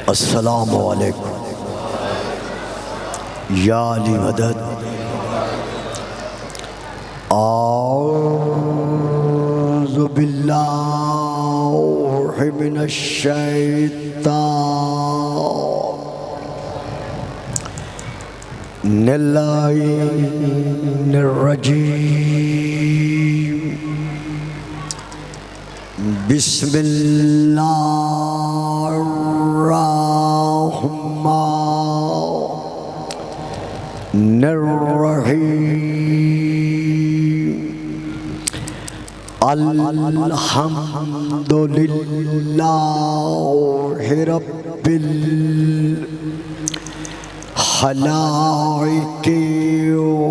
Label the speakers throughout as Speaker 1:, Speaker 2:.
Speaker 1: अस्सलामु अलैकुम या अली मदद। औज़ु बिल्लाहि मिनश शैतानिर रजीम। बिस्मिल्लाहिर्रहमानिर्रहीम। अल्हम्दुलिल्लाहि रब्बिल खलाइक़ि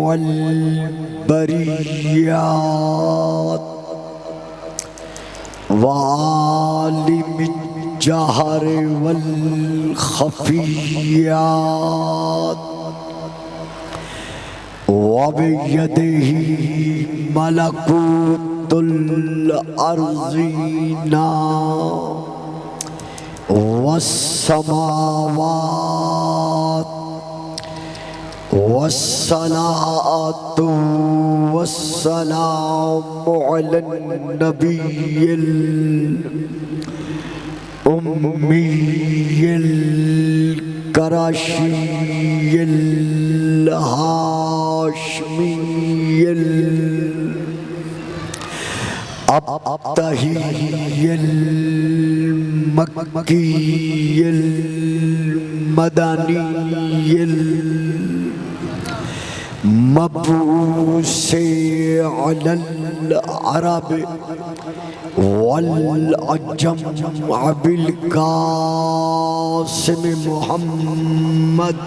Speaker 1: वल बरियात वालिमिल जहर वल खफियात वबियदिही मलकूतुल अर्ज़िना वस्समावात वस्सलातु वस्सलामु अलन नबिय्यिल उम्मिय्यिल करशिय्यिल हाशमिय्यिल अब्तहिय्यिल मक्किय्यिल मदनिय्यिल मबूसे अलल अरब वल अजम अबिल कासिम मुहम्मद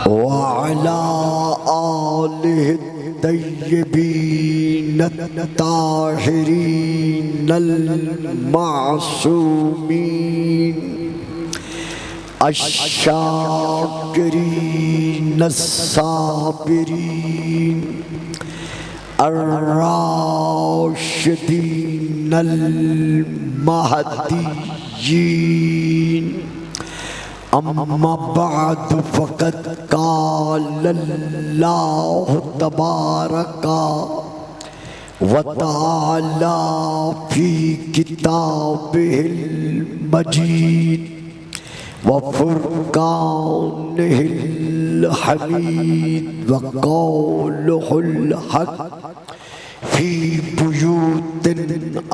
Speaker 1: व अला आलिहि तय्यबीन ताहिरीन अल मासूमीन अश्शाकिरीन अस्साबिरीन अर्राशिदीन अल महदीयीन। अम्मा बअद फ़क़द क़ालल्लाहु तबारका व तआला फ़ी किताबिहिल मजीद व फ़ुरक़ानिहिल हमीद व क़ौलुहुल हक़ फ़ी बुयूतिन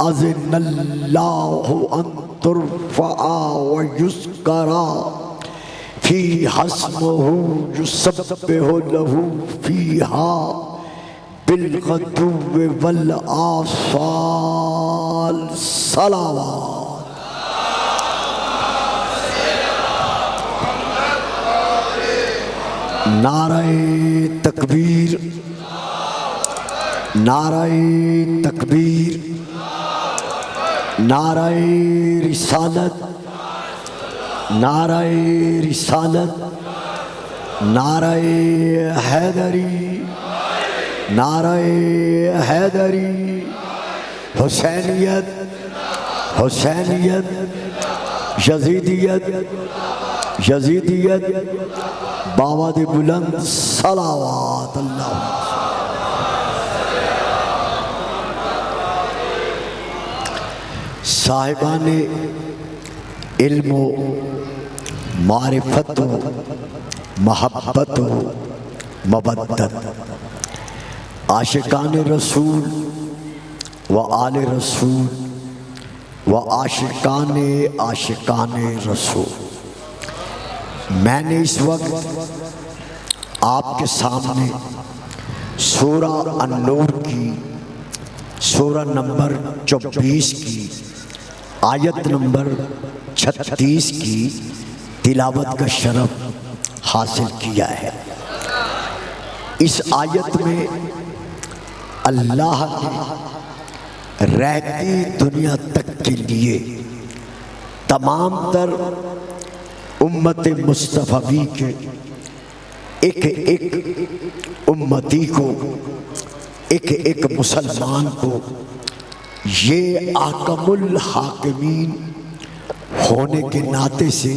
Speaker 1: अज़िनल्लाहु अन तुरफ़अ व युज़करा फ़ी हस्मुहु युसब्बिहु लहू फ़ीहा बिलग़दुव्वि वल आसाल। सलावत। नाराए तकबीर, नाराए तकबीर, नाराए रिसालत, नाराए रिसालत, नाराए हैदरी, नाराए हैदरी। हुसैनियत, हुसैनियत, यजीदियत, यजीदियत, बावाद बुलंद। सलावत। अल्लाह साहिबाने इल्म मारिफत महब्बत मबद्दत आशिकान रसूल व आले रसूल व आशिकान रसूल। मैंने इस वक्त आपके सामने सूरा अन-नूर की सूरा नंबर 24 की आयत नंबर 36 की तिलावत का शरफ हासिल किया है। इस आयत में अल्लाह ने रहती दुनिया तक के लिए तमाम तर उम्मत मुस्तफ़वी के एक एक उम्मती को एक एक मुसलमान को ये आकमुल हाकिमीन होने के नाते से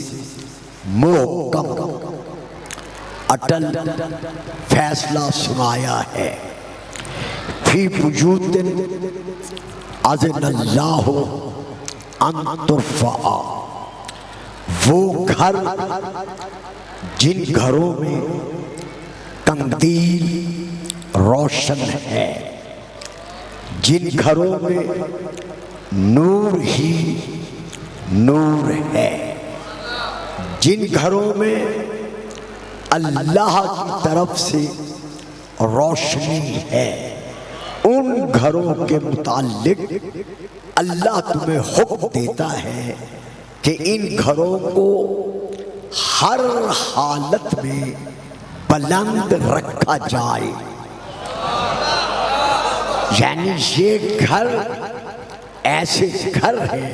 Speaker 1: मोहकम अटल फैसला सुनाया है। फी वजूदिन अज़नल्लाहु अन तुरफ़अ, वो घर जिन घरों में कंदील रोशन है, जिन घरों में नूर ही नूर है, जिन घरों में अल्लाह की तरफ से रोशनी है, उन घरों के मुताल्लिक अल्लाह तुम्हें हुक्म देता है कि इन घरों को हर हालत में बुलंद रखा जाए। यानी ये घर ऐसे घर हैं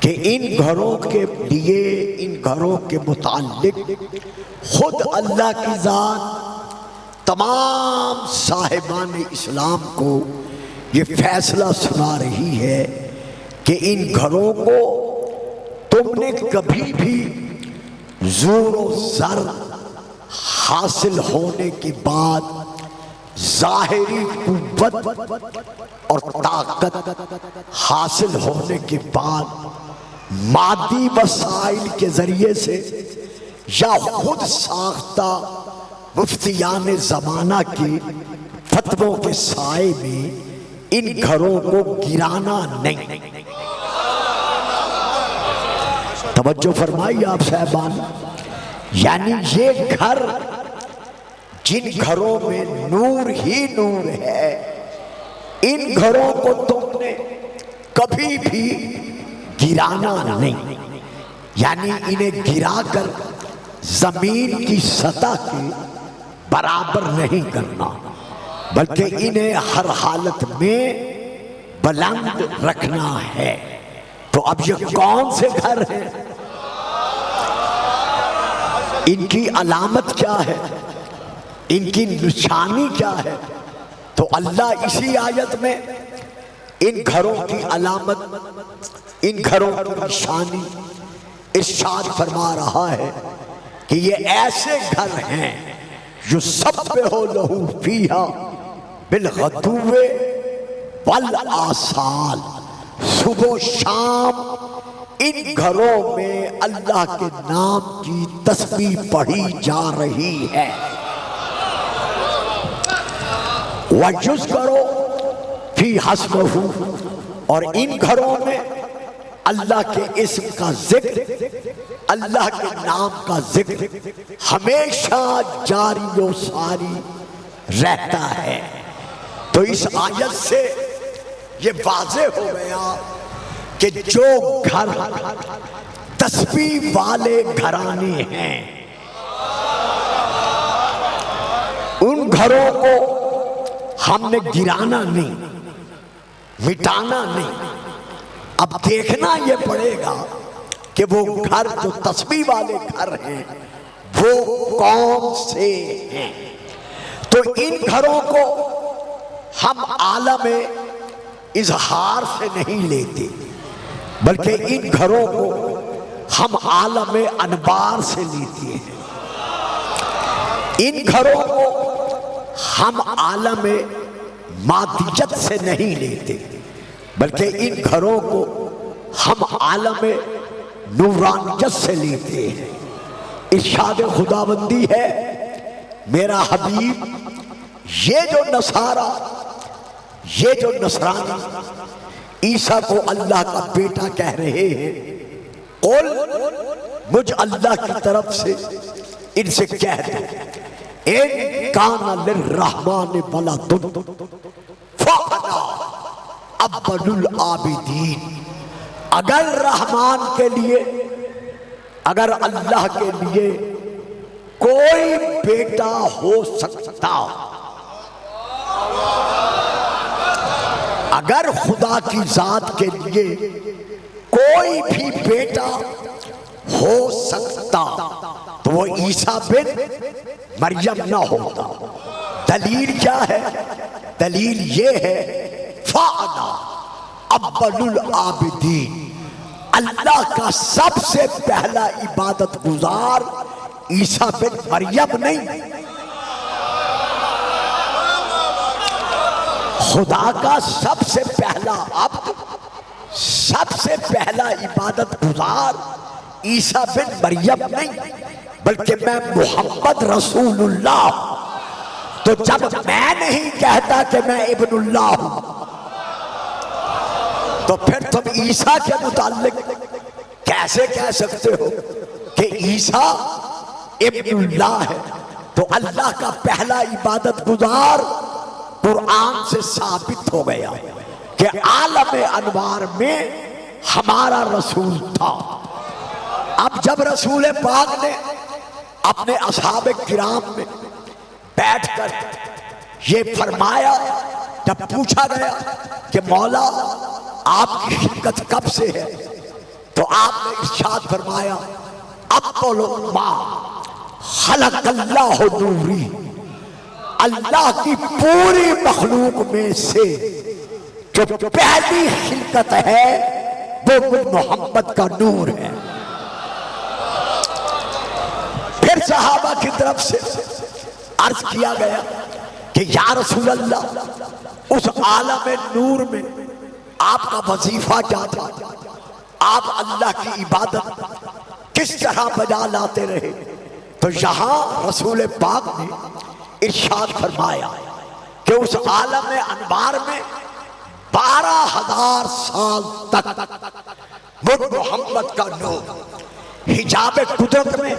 Speaker 1: कि इन घरों के लिए, इन घरों के मुताल्लिक खुद अल्लाह की ज़ात तमाम साहिबान इस्लाम को ये फैसला सुना रही है कि इन घरों को तुमने कभी भी जोर ज़र हासिल होने के बाद, ज़ाहिरी कुव्वत और ताकत हासिल होने के बाद, मादी वसाइल के ज़रिए से या खुद साख्ता मुफ्तियान ज़माना के फतवों के साए में इन घरों को गिराना नहीं। तवज्जो फरमाइए आप साहबान। यानी ये घर जिन घरों में नूर ही नूर है, इन घरों को तुमने कभी भी गिराना नहीं। यानी इन्हें गिराकर जमीन की सतह के बराबर नहीं करना, बल्कि इन्हें हर हालत में बुलंद रखना है। तो अब ये कौन से घर हैं? इनकी अलामत क्या है, इनकी निशानी क्या है? तो अल्लाह इसी आयत में इन घरों की अलामत, इन घरों की निशानी इरशाद फरमा रहा है कि ये ऐसे घर हैं जो सब पे हो लहू फीहा बिलगदुव्वे वल आसाल, सुबह शाम इन घरों में अल्लाह के नाम की तस्बीह पढ़ी जा रही है। वजुज करो फी हस्बहू, और इन घरों में अल्लाह के इस्म का जिक्र, अल्लाह के नाम का जिक्र हमेशा जारी व सारी रहता है। तो इस आयत से ये वाज़े हो गया कि जो घर तस्बीह वाले घराने हैं, उन घरों को हमने गिराना नहीं, मिटाना नहीं। अब देखना ये पड़ेगा कि वो घर जो तस्बीह वाले घर हैं वो कौन से हैं। तो इन घरों को हम आलम इजहार से नहीं लेते, बल्कि इन घरों को हम आलम अनबार से लेते हैं। इन घरों को हम आलम मादियत से नहीं लेते, बल्कि इन घरों को हम आलम नूरानियत से लेते हैं। इरशाद खुदाबंदी है, मेरा हबीब ये जो नसारा, ये जो नसरानी ईसा को अल्लाह का बेटा कह रहे हैं, कुल मुझ अल्लाह की तरफ से इनसे कह दो, इन काना लिर्रहमान वलदुन फअना अब्बुल आबिदीन। अगर रहमान के लिए, अगर अल्लाह के लिए कोई बेटा हो सकता, अगर खुदा की जात के लिए कोई भी बेटा हो सकता तो वो ईसा बिन मरियम ना होता। दलील क्या है? दलील ये है फ़ाना अव्वलुल आबिदीन, अल्लाह का सबसे पहला इबादत गुजार ईसा बिन मरियम नहीं, खुदा का सबसे पहला अब्द, सबसे पहला इबादत गुजार ईसा बिन मरियम नहीं, बल्कि मैं मोहम्मद रसूलुल्लाह। तो जब मैं नहीं कहता कि मैं इब्नुल्लाह हूं, तो फिर तुम ईसा के मुताल्लिक कैसे कह सकते हो कि ईसा इब्नुल्लाह है? तो अल्लाह का पहला इबादत गुजार कुरान से साबित हो गया कि आलम अनवार में हमारा रसूल था। अब जब रसूल पाक ने अपने असहाबे किराम में बैठकर ये फरमाया, जब पूछा गया कि मौला आपकी खिदमत कब से है, तो आपने इरशाद फरमाया अव्वलु मा खलक़ल्लाहु नूरी, अल्लाह की पूरी मखलूक में से जो पहली खिलकत है वो मोहम्मद का नूर है। फिर सहाबा की तरफ से अर्ज किया गया कि या रसूल अल्लाह, उस आलम नूर में आपका वजीफा क्या था? आप अल्लाह की इबादत किस तरह बजा लाते रहे? तो यहां रसूल पाक ने इरशाद फरमाया कि उस आलम अनवार में 12,000 साल तक मुझ मोहम्मद का नूर हिजाब कुदरत में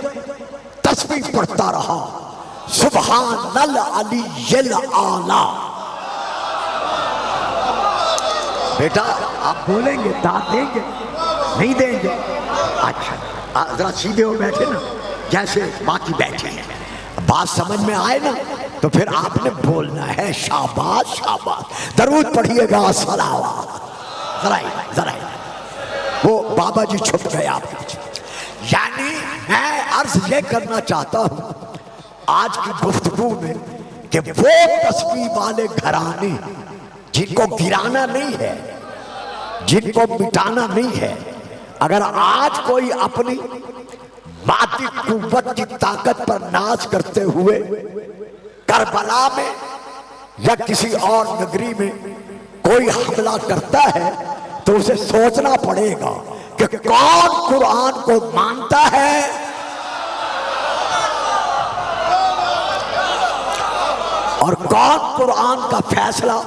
Speaker 1: तस्बीह पढ़ता रहा, सुब्हानल अलीय्यिल आला। बेटा आप बोलेंगे, दाद देंगे? नहीं देंगे? अच्छा जरा सीधे हो बैठे ना, जैसे बाकी बैठे हैं। बात समझ में आए ना, तो फिर आपने बोलना है शाबाश शाबाश, दरूद पढ़िएगा, सलावत। जरा वो बाबा जी छुप गए आपके पीछे। यानी मैं अर्ज ये करना चाहता हूं आज की गुफ्तगू में कि वो तस्बीह वाले घराने जिनको गिराना नहीं है, जिनको मिटाना नहीं है, अगर आज कोई अपनी मादी कुव्वत की ताकत पर नाज करते हुए करबला में या किसी और नगरी में कोई हमला करता है, तो उसे सोचना पड़ेगा कि कौन कुरान को मानता है और कौन कुरान का फैसला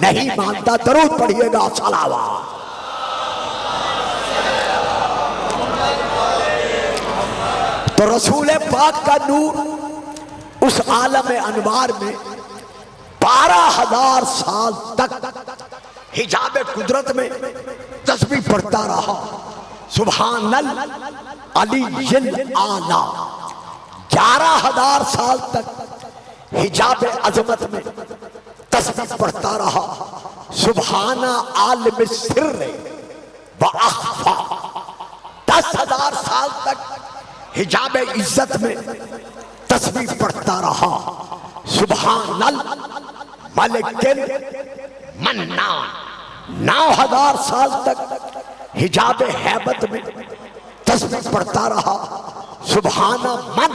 Speaker 1: नहीं मानता। दरूद पढ़िएगा, सलावत। तो रसूल पाक का नूर उस आलम अनवार में 12,000 साल तक हिजाब कुदरत में तस्बीह पढ़ता रहा, सुब्हानल अलीय्यिल आला। 11,000 साल तक हिजाब अजमत में तस्बीह पढ़ता रहा, सुब्हाना आलिम सिर्र व अख्फा। 10,000 साल तक हिजाब इज्जत में तस्बीह पढ़ता रहा, सुब्हानल मलिकिल मन्नान। 9,000 साल तक हिजाब हैबत में तस्बीह पढ़ता रहा, सुब्हाना मन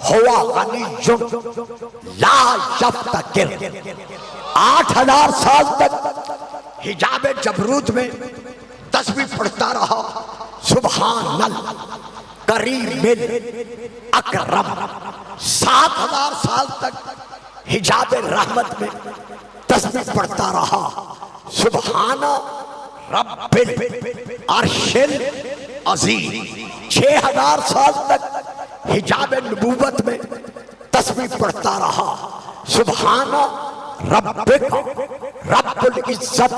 Speaker 1: हुआ गनीयुन ला यफ्तकिर। 8,000 साल तक हिजाब जबरूत में तस्बीह पढ़ता रहा, सुब्हानल करीमिल अकरम। 7,000 साल तक हिजाब रहमत में तस्बीह पढ़ता रहा, सुब्हाना रब्बिल अर्शिल अज़ीम। 6,000 साल तक हिजाब नबूवत में तस्बीह पढ़ता रहा, सुब्हाना रब्बिका रब्बुल इज्जत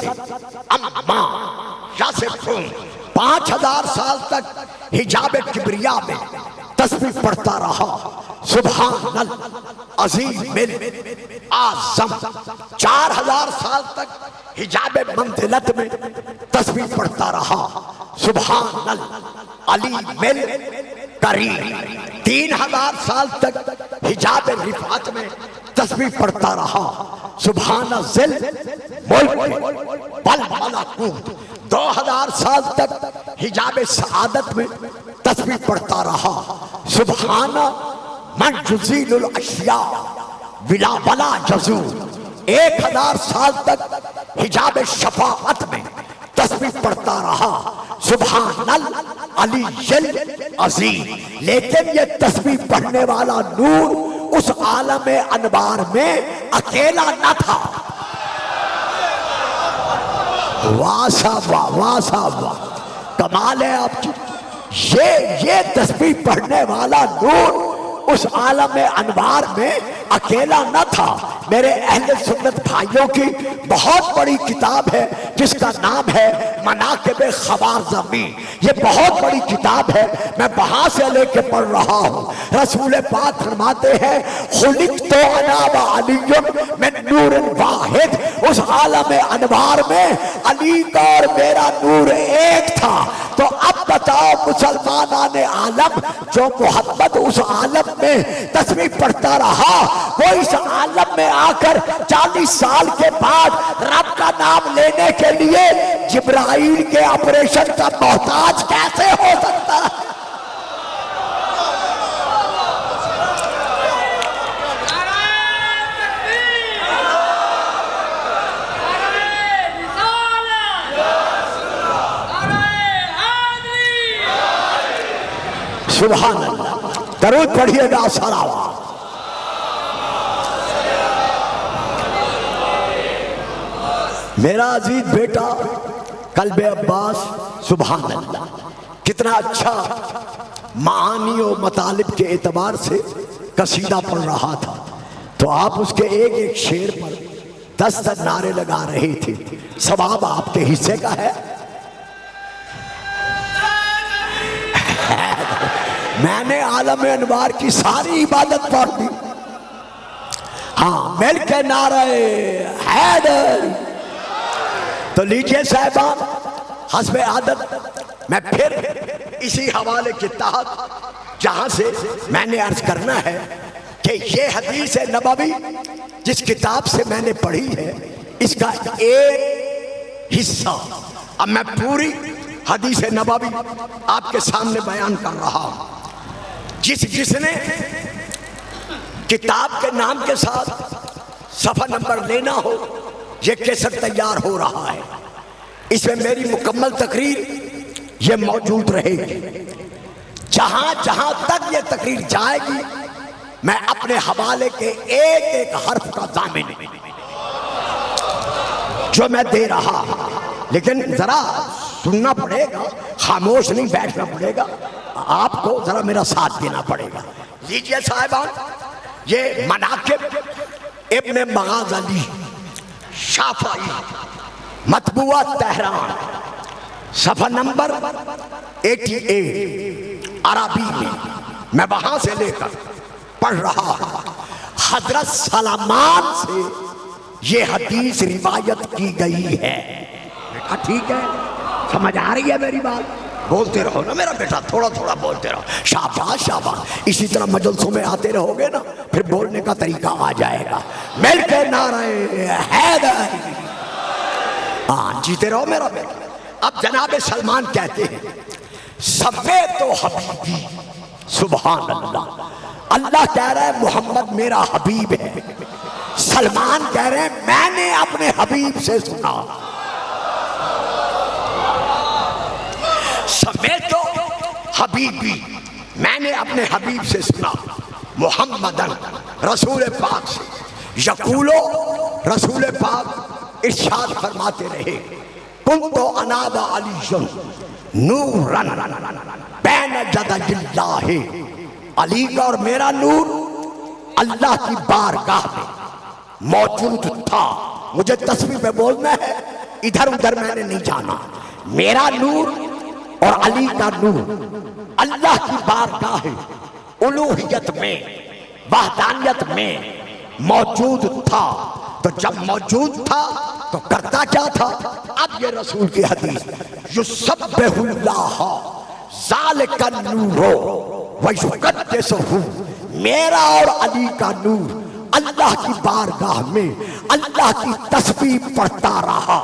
Speaker 1: अम्मा यासिफून। 5,000 साल तक हिजाब किबरिया में तस्बीह पढ़ता रहा, सुब्हानल अज़ीमिल आज़म। 4,000 साल तक हिजाब मंजिलत में तस्बीह पढ़ता रहा, सुब्हानल अलीमिल करीम। 3,000 साल तक हिजाब रिफात में तस्बीह पढ़ता रहा, सुभान ज़िल मुल्क वल मलकूत। 2000 साल तक हिजाब सआदत में तस्बीह पढ़ता रहा। सुभान मन जुज़ीलुल अशिया बिला वला जज़ू। 1000 साल तक हिजाब शफाअत में तस्बीह पढ़ता रहा। सुभानल अलीय्युल अज़ीम। लेकिन ये तस्बीह पढ़ने वाला नूर उस आलम अनवार में अकेला न था। वाह साहब वाह, वाह साहब वाह, कमाल है आपकी। ये तस्बीह पढ़ने वाला नूर उस आलम अनवार में अकेला न था। मेरे अहले सुन्नत भाइयों की बहुत बड़ी किताब है जिसका नाम है मनाक़िब ख़वारज़मी। ये बहुत बड़ी किताब है, मैं वहां से लेके पढ़ रहा हूँ। रसूल पाक फरमाते हैं खुलिक़्तु अना व अलीयुन मिन नूरिन वाहिद। उस आलम अनवार में अली का और मेरा नूर एक था। तो अब बताओ मुसलमानाने आलम जो मोहब्बत उस आलम में तस्बीह पढ़ता रहा, वो इस आलम में आकर 40 साल के बाद रब का नाम लेने के लिए जिब्राइल के ऑपरेशन का मोहताज कैसे हो सकता है? सुभान अल्लाह। दरूद पढ़िएगा सलावा। मेरा अजीज बेटा कल्बे अब्बास, सुभान अल्लाह, कितना अच्छा मानी और मतालिब के एतबार से कसीदा पढ़ रहा था। तो आप उसके एक एक शेर पर 10 नारे लगा रहे थे। सवाब आपके हिस्से का है। मैंने आलम अनवार की सारी इबादत पढ़ दी। हाँ, मिल के नारे हैदर। तो लीजिए साहिबान, हस्बे आदत मैं फिर इसी हवाले के तहत जहां से मैंने अर्ज करना है कि ये हदीस नबवी जिस किताब से मैंने पढ़ी है, इसका एक हिस्सा अब मैं पूरी हदीस नबवी आपके सामने बयान कर रहा हूं। जिसने किताब के नाम के साथ सफा नंबर लेना हो, ये कैसेट तैयार हो रहा है। इसमें मेरी मुकम्मल तकरीर ये मौजूद रहेगी। जहां जहां तक ये तकरीर जाएगी, मैं अपने हवाले के एक एक हर्फ का दामिन जो मैं दे रहा हूं, लेकिन जरा सुनना पड़ेगा, खामोश नहीं बैठना पड़ेगा। आपको जरा मेरा साथ देना पड़ेगा। लीजिए साहिबान, ये मनाक़िब इब्न मगाज़ अली शाफ़ई मतबूआ तेहरान सफ़ा नंबर 88 अरबी में मैं वहां से लेकर पढ़ रहा हूं। हजरत सलमान से ये हदीस रिवायत की गई है। बेटा ठीक है, समझ आ रही है मेरी बात? बोलते रहो ना मेरा बेटा, थोड़ा थोड़ा बोलते रहो। शाबाश शाबाश। इसी तरह मजलसों में आते रहोगे ना, फिर बोलने का तरीका आ जाएगा। मिलके नारे हैदर। हाँ, जीते रहो मेरा बेटा। अब जनाब सलमान कहते हैं समे तो हबीबी, सुभान अल्लाह। अल्लाह कह रहा है मोहम्मद मेरा हबीब है। सलमान कह रहे हैं मैंने अपने हबीब से सुना। समे तो हबीबी, मैंने अपने हबीब से सुना। मोहम्मदन, रसूल पाक से। यकूलो, रसूल पाक इरशाद फरमाते रहे कुन्तु अना व अलीयुन नूरन बैन यदैल्लाहि। अली का और मेरा नूर अल्लाह की बारगाह में मौजूद था। मुझे तस्वीर में बोलना है, इधर उधर मैंने नहीं जाना। मेरा नूर और अली का नूर अल्लाह की बारगाह उलूहियत में, वहदानियत में मौजूद था। तो जब मौजूद था तो करता क्या था? अब ये रसूल की हदीस, युसब्बिहुल्लाह ज़ालिका नूरो व युक़द्दिसुहु। मेरा और अली का नूर अल्लाह की बारगाह में अल्लाह की तस्बीह पढ़ता रहा।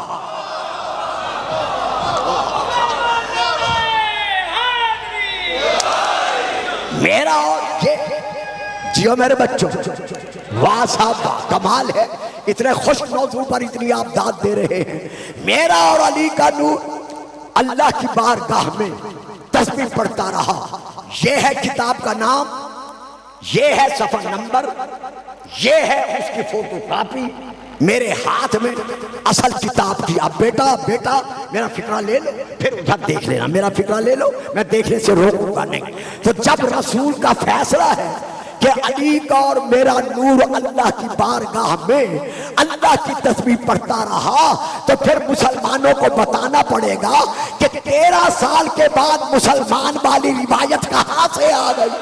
Speaker 1: मेरा और ये जियो मेरे बच्चों, वाह साहब कमाल है, इतने खुश मौजू पर इतनी आप दाद दे रहे हैं। मेरा और अली का नूर अल्लाह की बारगाह में तस्बीह पढ़ता रहा। ये है किताब का नाम, ये है सफर नंबर, ये है उसकी फोटो कॉपी मेरे हाथ में असल किताब की। अब बेटा बेटा मेरा फिक्रा ले लो, फिर उधर देख लेना, मेरा फिक्रा ले लो, मैं देखने से रोकूंगा नहीं। तो जब रसूल का फैसला है कि अली का और मेरा नूर अल्लाह की बारगाह में अल्लाह की तस्बीह पढ़ता रहा, तो फिर मुसलमानों को बताना पड़ेगा कि 13 साल के बाद मुसलमान वाली रिवायत कहां से आ गई।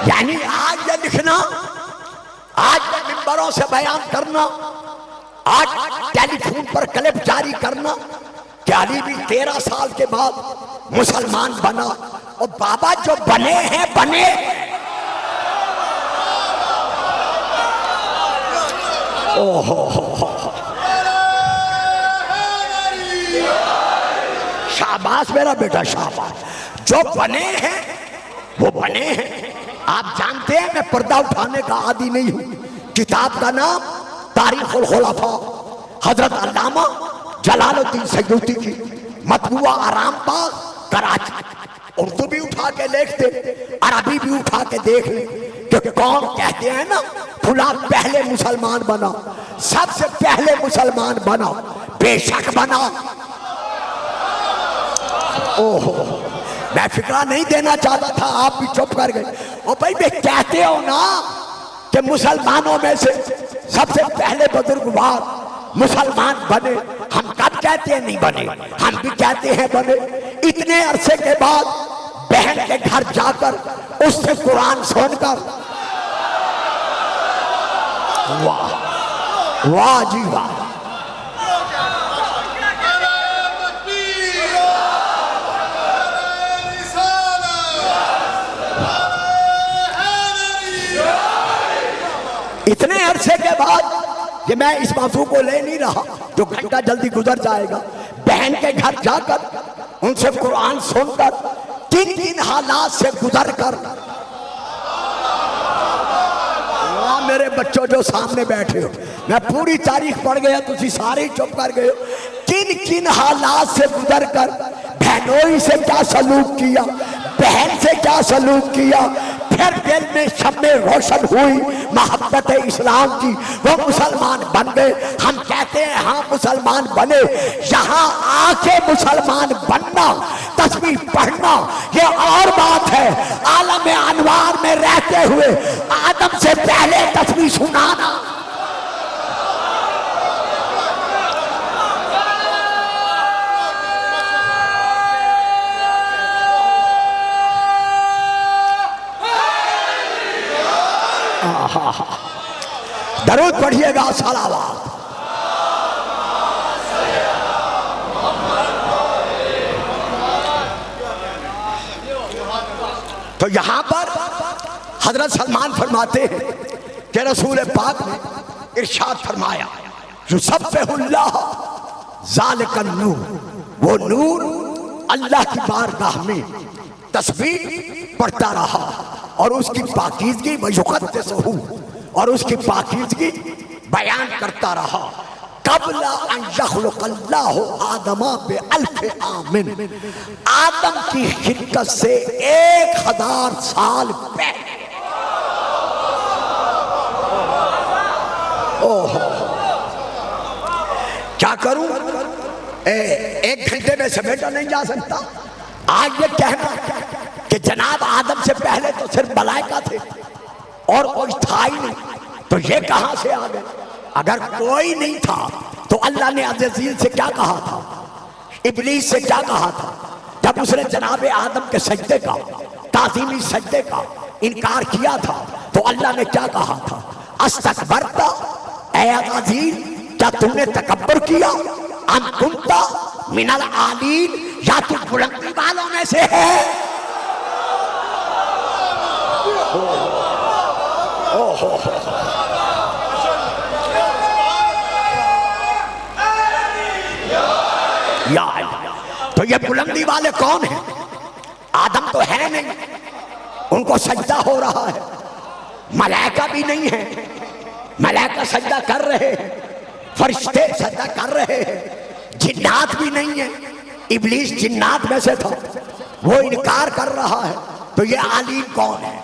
Speaker 1: यानी आज ये लिखना, आज मिंबरों से बयान करना, आज टेलीफोन पर क्लिप जारी करना कि अली भी 13 साल के बाद मुसलमान बना। और बाबा जो बने हैं बने, ओहो शाबाश मेरा बेटा शाबाश, जो बने हैं वो बने हैं। आप जानते हैं मैं पर्दा उठाने का आदी नहीं हूं। किताब का नाम तारीखुल खुलफा, हजरत अल्लामा जलालुद्दीन सयूती की, मतबूआ आरामबाग कराची। उर्दू भी उठा के देखते, अरबी भी उठा के देख ले कि कौन कहते हैं ना फुला पहले मुसलमान बना, सबसे पहले मुसलमान बना, बेशक बना। ओहो मैं फिक्रा नहीं देना चाहता था, आप भी चुप कर गए। और भाई वे कहते हो ना कि मुसलमानों में से सबसे पहले बुजुर्गवार मुसलमान बने, हम कब कहते हैं नहीं बने, हम भी कहते हैं बने। इतने अरसे के बाद बहन के घर जाकर उससे कुरान सुनकर, वाह वाह जी वाह। इतने अरसे के बाद कि मैं इस मौजू को ले नहीं रहा, जो घंटा जल्दी गुजर जाएगा। बहन के घर जाकर उनसे कुरान सुनकर, किन किन हालात से गुजर कर, मेरे बच्चों जो सामने बैठे हो, मैं पूरी तारीख पढ़ गया, तुझी सारे चुप कर गए हो। किन किन हालात से गुजर कर बहनोई से क्या सलूक किया, बहन से क्या सलूक किया, फिर दिल में शम्मे रोशन हुई मोहब्बत इस्लाम की, वो मुसलमान बन गए। हम कहते हैं हाँ मुसलमान बने, यहाँ आके मुसलमान बनना, तस्बीह पढ़ना ये और बात है। आलम अनवार में रहते हुए आदम से पहले तस्बीह सुनाना, दरूद पढ़िएगा, सलावत। तो यहां पर हजरत सलमान फरमाते हैं कि रसूल पाक ने इरशाद फरमाया, जो सबहुल्लाह ज़ालिकन नूर, वो नूर अल्लाह की बारगाह में तस्बीह पढ़ता रहा और उसकी पाकीज़गी वयुक़द्दिसहू, और उसकी पाकीज़गी बयान करता रहा। क़ब्ल अन यख़्लुक़ल्लाहु आदमा बिअल्फ़ आमिन, आदम की खिलकत से 1000 साल पहले। ओहो क्या करूं, एक घंटे में समेटा नहीं जा सकता। आज ये कहना कि जनाब आदम से पहले तो सिर्फ मलाइका थे और कोई था ही नहीं, तो ये कहां से आ गए? अगर कोई नहीं था तो अल्लाह ने अज़ीज़ से क्या कहा था, इब्लीस से क्या कहा था, जब उसने जनाब आदम के सजदे का, ताज़ीमी सजदे का इनकार किया था, तो अल्लाह ने क्या कहा था, अस्तकबरता ऐ अज़ीज़, क्या तुमने तकब्बुर किया? अम कुंता मिनल आलीन, या तू बुलंदी वालों में से है? या तो ये बुलंदी वाले कौन है? आदम तो है नहीं, उनको सजदा हो रहा है। मलाइका भी नहीं है, मलाइका सजदा कर रहे हैं, फरिश्ते सजदा कर रहे हैं। जिन्नात भी नहीं है, इब्लीस जिन्नात में से था, वो इनकार कर रहा है। तो ये आलीम कौन है?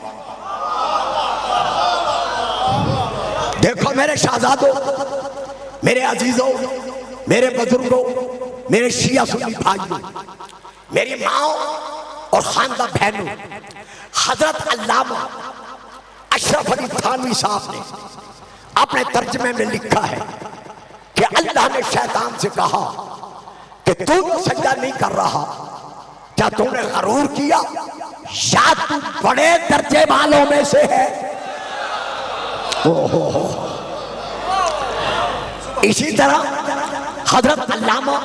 Speaker 1: देखो मेरे शहजादों, मेरे अजीजों, मेरे बुजुर्गों, मेरे शिया सुन्नी भाइयों, मेरी माओ और खानदा बहनों, हजरत अल्लामा अशरफ अली थानवी साहब ने अपने तर्जमे में लिखा है कि अल्लाह ने शैतान से कहा कि तू तो सजदा नहीं कर रहा, क्या तूने गरूर किया? या तू बड़े दर्जे वालों में से है? इसी तरह हजरत अल्लामा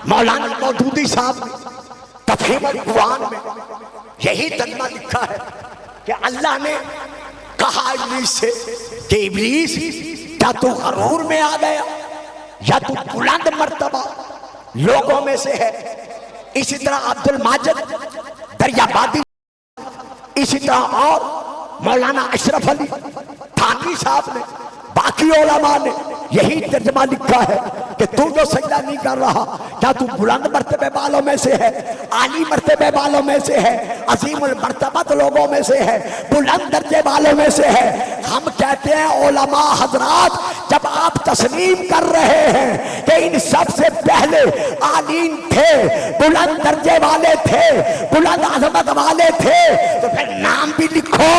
Speaker 1: मौलाना मौदूदी साहब ने तफहीमुल कुरान में यही तर्जुमा लिखा है कि अल्लाह ने कहा इब्लीस से कि इब्लीस क्या तू गरूर में आ गया या तू बुलंद मर्तबा लोगों में से है? इसी तरह अब्दुल माजिद दरियाबादी, इसी तरह और मौलाना अशरफ अली थानवी साहब ने, बाकी उलमा ने यही तर्जुमा लिखा है कि तू जो सजदा नहीं कर रहा, क्या तू बुलंद मर्तबे वालों में से है, आली मर्तबे वालों में से है, अजीमुल मर्तबत लोगों में से है, बुलंद दर्जे वालों में से है? हम कहते हैं उलमा हजरात, जब आप तस्लीम कर रहे हैं कि इन सब से पहले आलीम थे, बुलंद दर्जे वाले थे, बुलंद अजमत वाले थे, तो फिर नाम भी लिखो।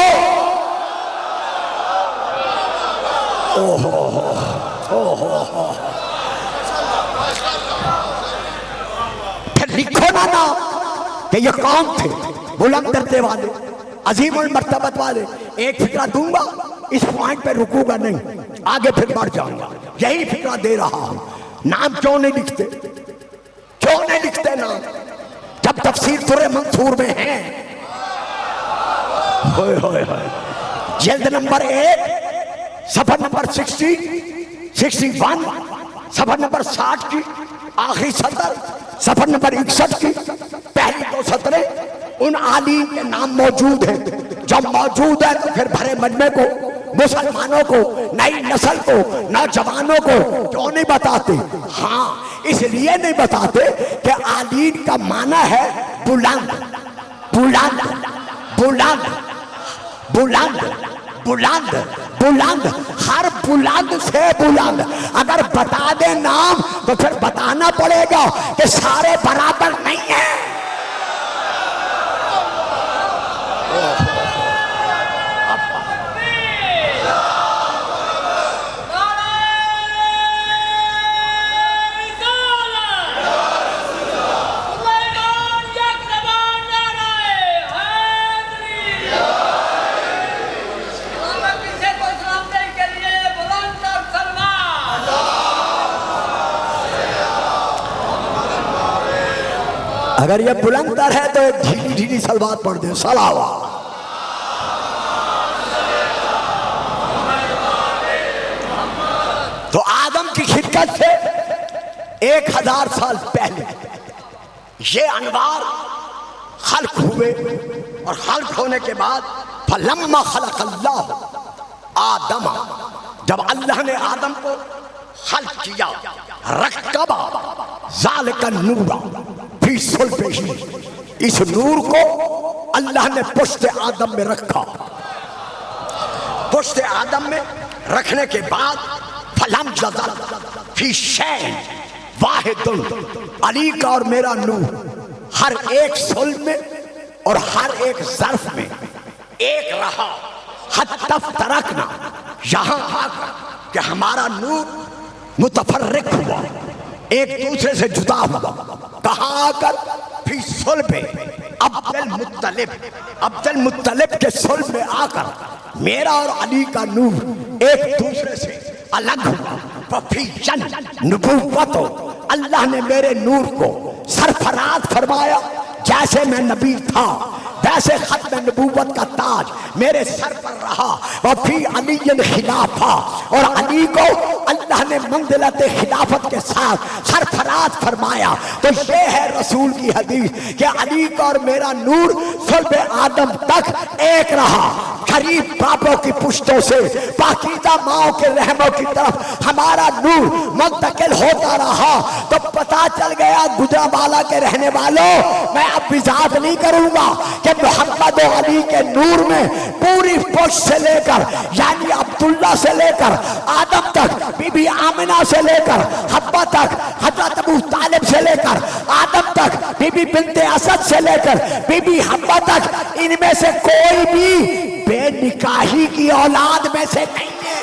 Speaker 1: फिर लिखो ना नाम कि ये कौन थे, बुलंद दर्जे वाले, अजीमुल मर्तबत वाले। एक फिक्रा दूंगा, इस पॉइंट पे रुकूंगा नहीं, आगे फिर बढ़ जाऊंगा। यही फिक्रा दे रहा हूं। नाम क्यों नहीं लिखते? क्यों नहीं लिखते नाम, जब तफसीर सुरे मंसूर में है? होय होय होय, जल्द नंबर 1, सफर नंबर 60, 61, सफर नंबर 60 की आखिरी सतर, सफर नंबर 61 की पहली 2 सतरें उन आलीम के नाम मौजूद हैं। जब मौजूद है तो फिर भरे मजमे को, मुसलमानों को, नई नस्ल को, नौजवानों को क्यों नहीं बताते? हाँ, इसलिए नहीं बताते कि आलीम का माना है बुलंद, बुलंद, बुलंद, बुलंद, बुलंद, बुलंद, हर बुलंद से बुलंद। अगर बता दे नाम तो फिर बताना पड़ेगा कि सारे बराबर नहीं है। अगर ये बुलंदर है तो एक ढीली ढीली सलवात पढ़ दे, सलावा। तो आदम की खिदमत से 1000 साल पहले ये अनवार खल्क हुए, और खल्क होने के बाद फलम्मा खलक़ल्लाहु आदम, जब अल्लाह ने आदम को खल्क किया, रक्कबा ज़ालिका नूरा फी सुल्बिही, इस नूर को अल्लाह ने पुश्त आदम में रखा। पुश्त आदम में रखने के बाद फलम यज़ल फी शैइन वाहिदुन, अली का और मेरा नूर हर एक सुल्ब में और हर एक ज़र्फ में एक रहा। हत्ता तरकना, यहाँ आकर कि हमारा नूर मुतफर्रिक हुआ, एक दूसरे से जुदा हुआ। कहाँ आकर? फी सुल्ब अब्दुल मुत्तलिब, अब्दुल मुत्तलिब के सुल्ब में आकर मेरा और अली का नूर एक दूसरे से अलग वफीजन नबूवत हो, अल्लाह ने मेरे नूर को सरफराज फरमाया। जैसे मैं नबी था वैसे खत्म नबूवत का ताज मेरे सर पर रहा। वफी अलीयन खिलाफा, और अली को अल्लाह ने मंजिलत खिलाफत के साथ सरफराज फरमाया। तो ये है रसूल की हदीस कि अली का और मेरा नूर सुल्ब आदम तक एक रहा। गरीब बापों की पुश्तों से पाकीज़ा माओं के रहमों की तरफ हमारा नूर मुंतकिल होता रहा। तो पता चल गया गुजरावाला के रहने वालों, मैं अब विजात नहीं करूंगा कि मोहम्मद और अली के नूर में पूरी पुश्त से लेकर यानी अब्दुल्ला से लेकर आदम तक, बीबी आमिना से लेकर हब्बा तक, हजरत अबू तालिब से लेकर आदम तक, बीबी बिनते असद से लेकर बीबी हब्बा तक, इनमें से कोई भी बेनिकाही की औलाद में से नहीं है।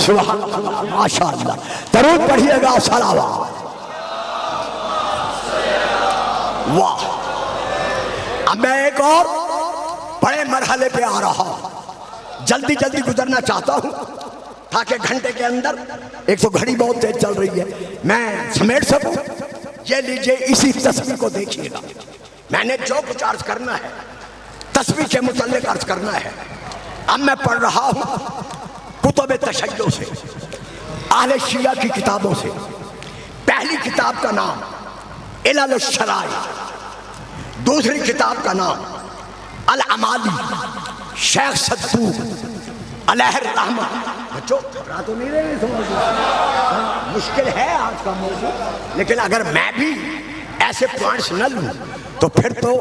Speaker 1: सुभान अल्लाह, माशाअल्लाह, दरूद पढ़िएगा। सलावत, वाह। अब मैं एक और बड़े मरहले पे आ रहा हूं, जल्दी जल्दी गुजरना चाहता हूं ताकि घंटे के अंदर, एक तो घड़ी बहुत तेज चल रही है, मैं समेट सकूं। ये लीजिए, इसी तस्वीर को देखिएगा। मैंने जो कुछ अर्ज करना है तस्वीर के मुतल्लिक अर्ज करना है। अब मैं पढ़ रहा हूं कुतुब तशय्यो से, आहले शिया की किताबों से। पहली किताब का नाम इलाल शराई, दूसरी किताब का नाम अल अमाली, शेख सद्दूक अलैहिर रहमा। बच्चों घबरा तो नहीं रहे, मुश्किल है आज का मौजूद, लेकिन अगर मैं भी ऐसे पॉइंट्स न लूं तो फिर तो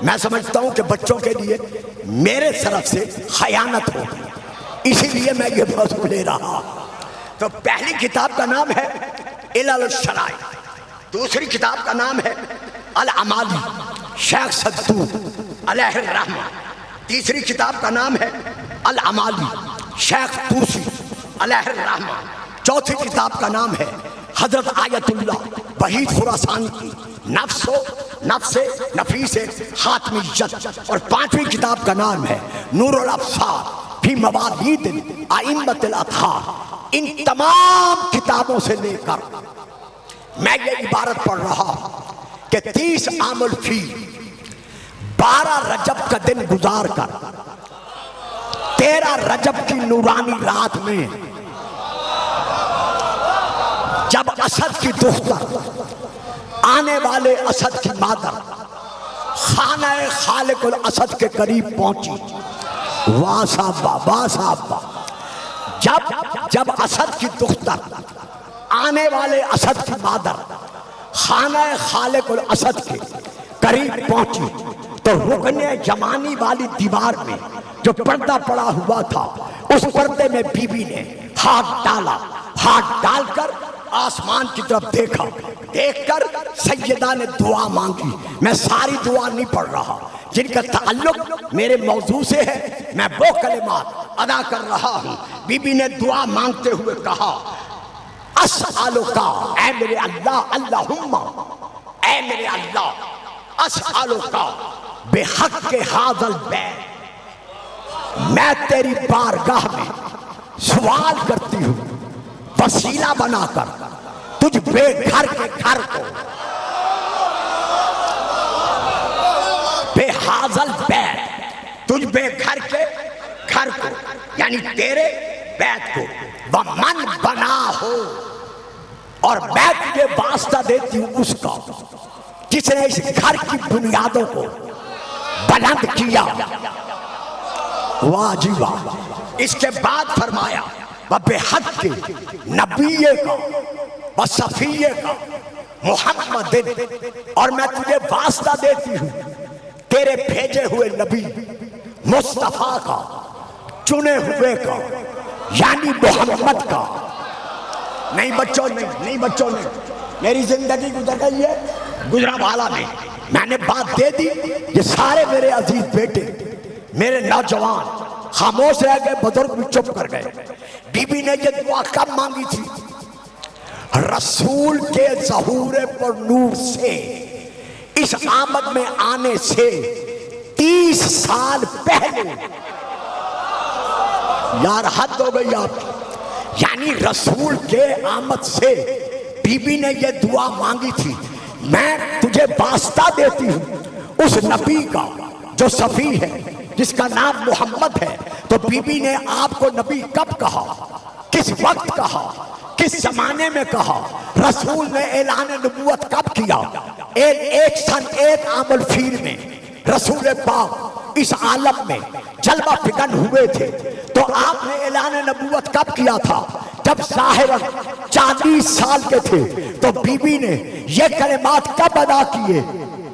Speaker 1: मैं समझता हूं कि बच्चों के लिए मेरे तरफ से खयानत होगी, इसीलिए मैं ये मौजूद ले रहा। तो पहली किताब का नाम है इलाल शराई, दूसरी किताब का नाम है अल अमाली, शेख सद्दूक अलैहिर रहमा। तीसरी किताब का नाम है अल अमाली, शेख तूसी अलैहिर रहमा। चौथी किताब का नाम है हजरत आयतुल्लाह वहीद खुरासानी की नफ्सो नफ्से नफीसे खातमियत। और पांचवी किताब का नाम है नूरुल अब्सार फी मवालीद अइम्मतिल अत्हार। इन तमाम किताबों से लेकर मैं ये इबारत पढ़ रहा कि 30 आमुल फी 12 रजब का दिन गुजार कर 13 रजब की नूरानी रात में जब असद की दुख्तर, आने वाले असद की मादर खाना खालिकुल असद के करीब पहुंची। वाह साहबा, वाह साहबा। जब असद की दुख्तर, आने वाले असद की मादर खाना खालिकुल असद के करीब पहुंची तो रुकने जमानी वाली दीवार में जो पर्दा पड़ा हुआ था, उस पर्दे में बीबी ने हाथ डाला। हाथ डालकर आसमान की तरफ देखा। देखकर सैयदा ने दुआ मांगी। मैं सारी दुआ नहीं पढ़ रहा जिनका ताल्लुक मेरे मौजू से है, मैं वो कलिमात अदा कर रहा हूँ। बीबी ने दुआ मांगते हुए कहा, अस्अलुका, ऐ मेरे अल्लाह, अल्लाहुम्मा, ऐ मेरे अल्लाह, अस्अलुका बेहक के हाज़ल बैत, मैं तेरी बारगाह में सवाल करती हूँ वसीला बनाकर तुझ बेघर के घर को, बेहाजल बैत, तुझ बेघर के घर को यानी तेरे बैत को, वह मन बना हो, और मैं तुझे वास्ता देती हूं उसका जिसने इस घर की बुनियादों को बुलंद किया। वाह जी वाह। इसके बाद फरमाया वह बेहद के नबीये का, वह सफिये का, मुहम्मद, और मैं तुझे वास्ता देती हूं तेरे भेजे हुए नबी मुस्तफा का, चुने हुए का, यानी मोहम्मद का। नहीं बच्चों, नहीं बच्चों, नहीं, मेरी जिंदगी गुजर गई है गुजरांवाला में, मैंने बात दे दी। ये सारे मेरे अजीज बेटे, मेरे नौजवान खामोश रह गए, बुजुर्ग भी चुप कर गए। बीबी ने ये दुआ कब मांगी थी? रसूल के ज़हूर पर नूर से, इस आमद में आने से 30 साल पहले। यार हद हो गई आप। यानी रसूल के आमद से बीबी ने ये दुआ मांगी थी, मैं तुझे वास्ता देती हूं उस नबी का जो सफी है, जिसका नाम मोहम्मद है। तो बीबी ने आपको नबी कब कहा, किस वक्त कहा, किस जमाने में कहा? रसूल ने ऐलान नबूवत कब किया? एक सन एक आमल फील में रसूल पाक इस आलम में जलवा फिकन हुए थे। तो आपने ऐलान नबूवत कब किया था? जब ज़ाहिरन 40 साल के थे। तो बीबी ने ये कलिमात कब अदा किए,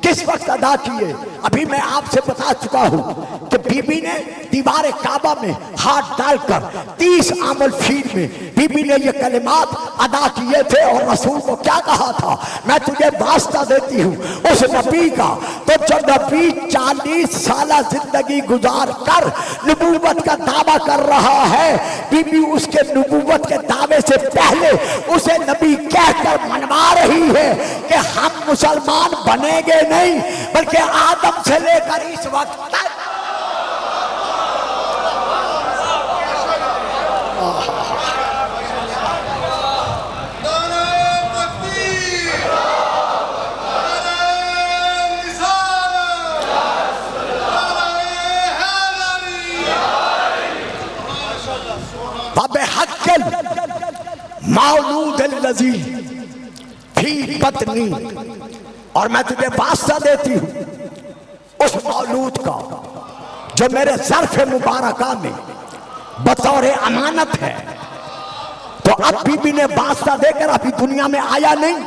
Speaker 1: किस वक्त अदा किए? अभी मैं आपसे बता चुका हूं कि बीबी ने दीवार काबा में हाथ डालकर 30 आमल फील में बीबी ने ये कलिमात अदा किए थे। और रसूल को क्या कहा था? मैं तुझे वास्ता देती हूँ उस नबी का। तो जो नबी 40 साल जिंदगी गुजार कर नबूवत का दावा कर रहा है, बीबी उसके नबूवत के दावे से पहले उसे नबी कहकर मनवा रही है कि हम मुसलमान बनेंगे नहीं, बल्कि आदम से लेकर इस वक्त तक। मौलूद लजी फी बतनी, और मैं तुझे वास्ता देती हूं उस मौलूद का जो मेरे ज़र्फ़ मुबारका में बतौर अमानत है। तो अब बीबी ने वास्ता देकर अभी दुनिया में आया नहीं,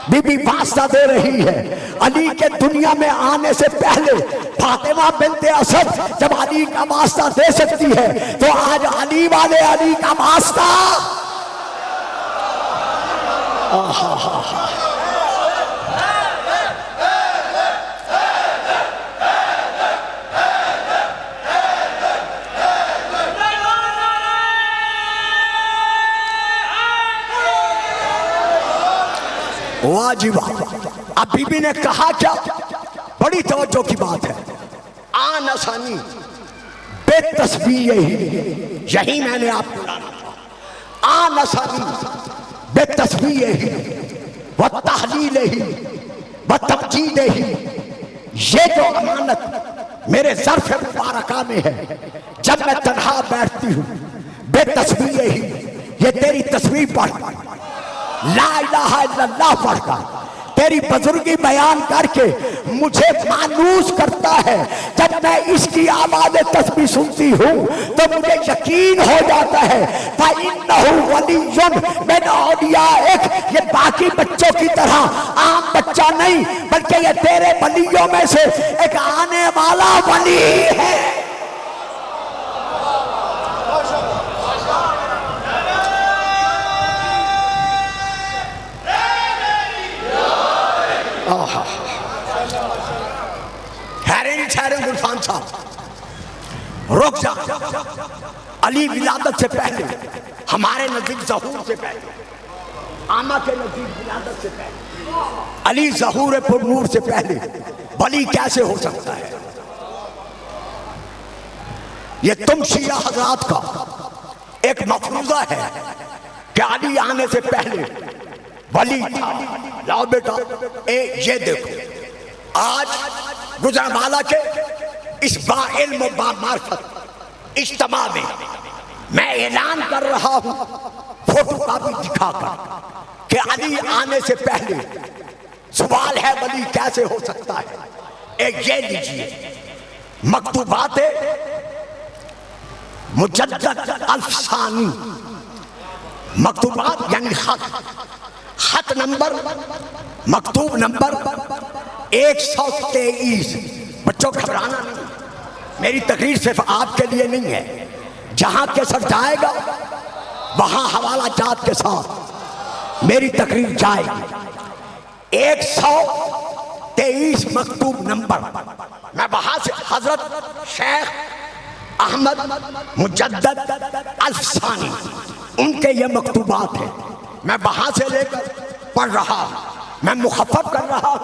Speaker 1: बीबी वास्ता दे रही है। अली के दुनिया में आने से पहले फातिमा बिन्ते असद जब अली का वास्ता दे सकती है, तो आज अली वाले अली का वास्ता। वाजिब। अब बीबी ने कहा क्या? बड़ी तवज्जो की बात है। आन आसानी बेतस्बीह यही मैंने आपको लाना था। आन आसानी बेतस्बीह व तहलील व तमजीद, ये जो अमानत मेरे ज़र्फ़ मुबारका में है, जब मैं तन्हा बैठती हूँ बेतस्बीह ये तेरी तस्बीह पढ़, ला इलाहा इल्लल्लाह पढ़कर तेरी बुजुर्गी बयान करके मुझे मानूस करता है। जब मैं इसकी आवाज़ तस्बीह सुनती हूँ तो मुझे यकीन हो जाता है फ़इन्नहु वलियुन मिन औलियाइक, ये बाकी बच्चों की तरह आम बच्चा नहीं, बल्कि ये तेरे वलियों में से एक आने वाला वली है। ठहरे गुलफान साहब, रुक जा। अली विलादत से पहले, हमारे नजदीक ज़हूर से पहले, आमा के नजदीक विलादत से पहले, अली ज़हूर पर नूर से पहले वली कैसे हो सकता है? ये तुम शिया हजरात का एक मफरूजा है कि अली आने से पहले वली था। लाओ बेटा, ये देखो, आज गुजरांवाला के इस बाइल्म बामार्फत इज्तिमा में मैं ऐलान कर रहा हूं फोटो कॉपी दिखाकर कि अली आने से पहले सवाल है वली कैसे हो सकता है। एक ये लीजिए, मकतूबात मुजद्दद अल्फसानी, मकतूबात यानी खत नंबर, मकतूब नंबर 123। बच्चों घबराना नहीं, मेरी तकरीर सिर्फ आपके लिए नहीं है, जहां केसर जाएगा वहां हवाला जात के साथ मेरी तकरीर जाएगी। 123 मकतूब नंबर, मैं वहां से हजरत शेख अहमद मुजद्दद अल्फसानी उनके ये मकतूबात हैं, मैं वहां से लेकर पढ़ रहा हूं। मैं मुखफ़फ़ कर रहा हूं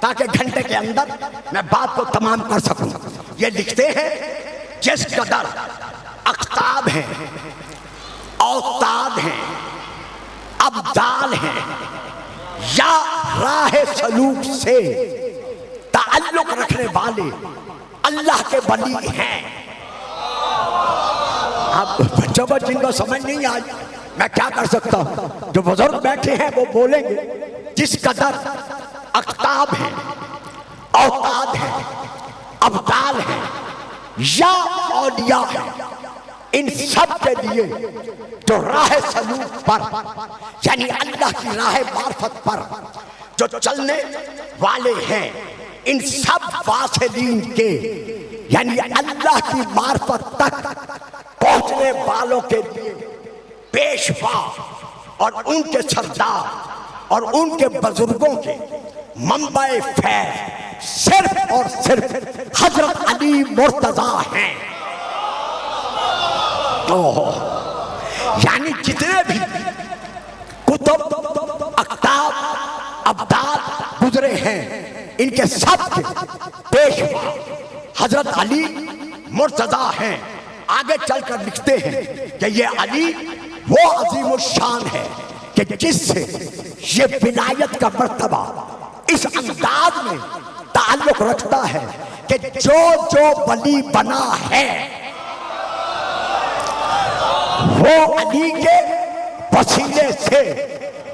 Speaker 1: ताकि घंटे के अंदर मैं बात को तमाम कर सकूं। ये लिखते हैं जिस कदर अख्ताब हैं, औताद हैं, अब्दाल हैं या राह सलूक से ताल्लुक रखने वाले अल्लाह के वली हैं। अब बच्चों जिनको समझ नहीं आई मैं क्या कर सकता हूं, जो बुजुर्ग बैठे हैं वो बोलेंगे। जिस कदर अख्ताब हैं, औताद हैं, अब्दाल हैं या औलिया हैं, इन सब के लिए जो राह सलूक पर यानी अल्लाह की राह मार्फत पर जो चलने वाले हैं, इन सब वासिलीन के यानी अल्लाह की मार्फत तक पहुंचने वालों के लिए पेशवा और उनके सरदार और उनके बुजुर्गों के मंबे फैज़ सिर्फ और सिर्फ हजरत अली मुर्तजा हैं। यानी जितने भी कुतुब, अख्ताब, अब्दाल गुजरे हैं, इनके सब के पेशवा हजरत अली मुर्तजा हैं। आगे चलकर लिखते हैं कि ये अली वो अजीमुशान है कि जिससे ये विलायत का मर्तबा इस अंदाज में ताल्लुक रखता है कि जो जो वली बना है वो अली के वसीले से